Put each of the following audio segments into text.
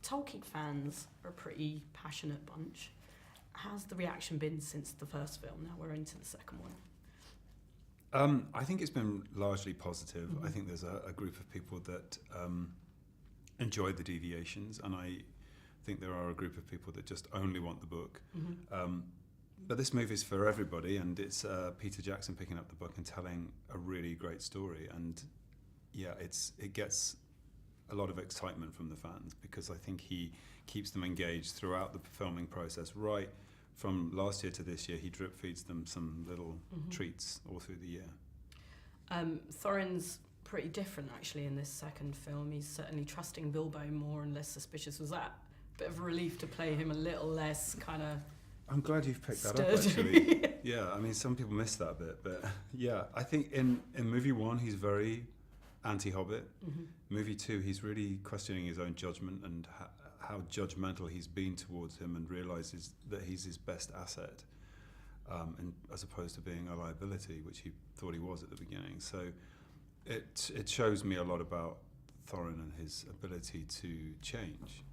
Tolkien fans are a pretty passionate bunch. How's the reaction been since the first film? Now we're into the second one. I think it's been largely positive. I think there's a group of people that enjoy the deviations, and I think there are a group of people that just only want the book. But this movie's for everybody, and it's Peter Jackson picking up the book and telling a really great story. And yeah, it gets a lot of excitement from the fans, because I think he keeps them engaged throughout the filming process, right from last year to this year. He drip feeds them some little treats all through the year. Thorin's pretty different actually in this second film. He's certainly trusting Bilbo more and less suspicious. Was that a bit of a relief to play him a little less kind of... I'm glad you've picked that up, actually. Yeah, I mean, some people miss that bit, but yeah, I think in movie one, he's very anti-Hobbit. Movie two, he's really questioning his own judgment and how judgmental he's been towards him, and realises that he's his best asset, and as opposed to being a liability, which he thought he was at the beginning. So it shows me a lot about Thorin and his ability to change.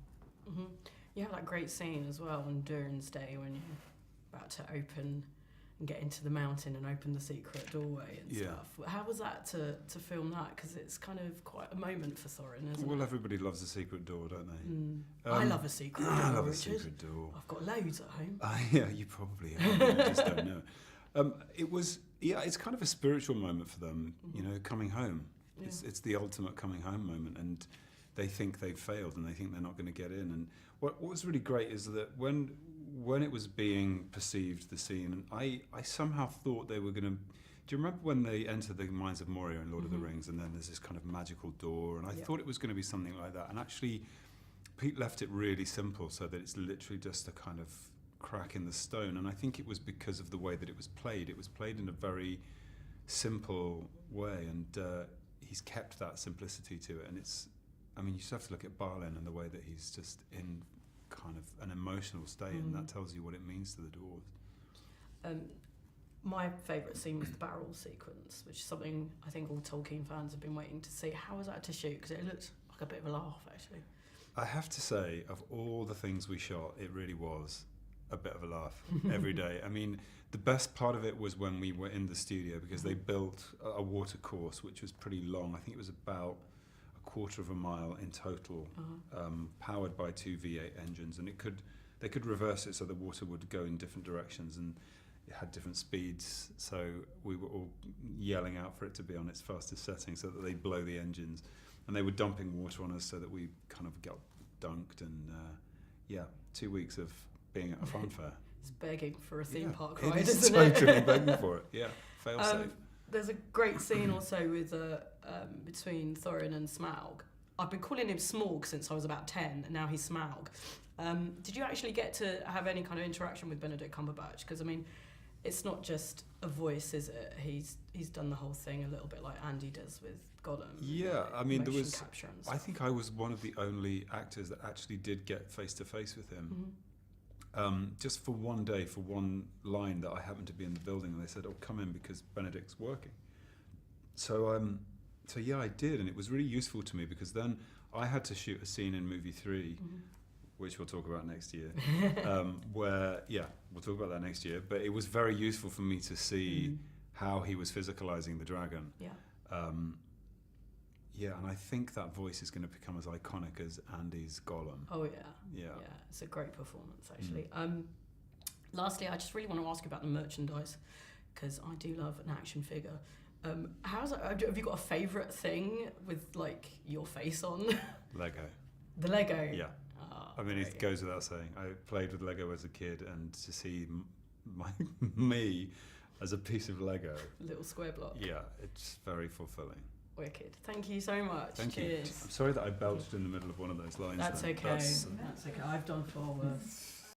You have that great scene as well on Durin's Day when you're about to open and get into the mountain and open the secret doorway and stuff. How was that to film that? Because it's kind of quite a moment for Thorin, isn't it? Well, everybody loves a secret door, don't they? I love a secret door, I love Richard. a secret door. I've got loads at home. Yeah, you probably have. You just don't know. It's kind of a spiritual moment for them, you know, coming home. Yeah. It's the ultimate coming home moment, and they think they've failed and they think they're not going to get in. And what was really great is that when it was being perceived, the scene, I somehow thought they were going to... Do you remember when they enter the Mines of Moria in Lord of the Rings, and then there's this kind of magical door, and I thought it was going to be something like that, and actually Pete left it really simple so that it's literally just a kind of crack in the stone, and I think it was because of the way that it was played. It was played in a very simple way, and he's kept that simplicity to it, and it's... I mean, you just have to look at Balin and the way that he's just in kind of an emotional state, and that tells you what it means to the dwarves. My favourite scene was the barrel sequence, which is something I think all Tolkien fans have been waiting to see. How was that to shoot? Because it looked like a bit of a laugh, actually. I have to say, of all the things we shot, it really was a bit of a laugh every day. I mean, the best part of it was when we were in the studio, because they built a water course, which was pretty long. I think it was about quarter of a mile in total, powered by two V8 engines, and they could reverse it so the water would go in different directions, and it had different speeds, so we were all yelling out for it to be on its fastest setting so that they blow the engines, and they were dumping water on us so that we kind of got dunked, and 2 weeks of being at a fun fair. It's begging for a theme park ride, isn't it? It's totally begging for it, fail safe. There's a great scene also with between Thorin and Smaug. I've been calling him Smaug since I was about 10, and now he's Smaug. Did you actually get to have any kind of interaction with Benedict Cumberbatch? Because, I mean, it's not just a voice, is it? He's done the whole thing a little bit like Andy does with Gollum. Yeah, I mean, there was... capture and stuff. I think I was one of the only actors that actually did get face-to-face with him. Just for one day, for one line that I happened to be in the building, and they said, "Oh, come in because Benedict's working." So I did, and it was really useful to me, because then I had to shoot a scene in movie 3, which we'll talk about next year, where, we'll talk about that next year, but it was very useful for me to see how he was physicalizing the dragon. And I think that voice is going to become as iconic as Andy's Gollum. Oh, yeah. It's a great performance, actually. Lastly, I just really want to ask about the merchandise, because I do love an action figure. Have you got a favourite thing with, like, your face on? Lego. The Lego? Yeah. I mean, it goes without saying. I played with Lego as a kid, and to see me as a piece of Lego. Little square block. Yeah, it's very fulfilling. Wicked. Thank you so much. Thank you. I'm sorry that I belched in the middle of one of those lines. That's okay. That's okay. I've done far worse.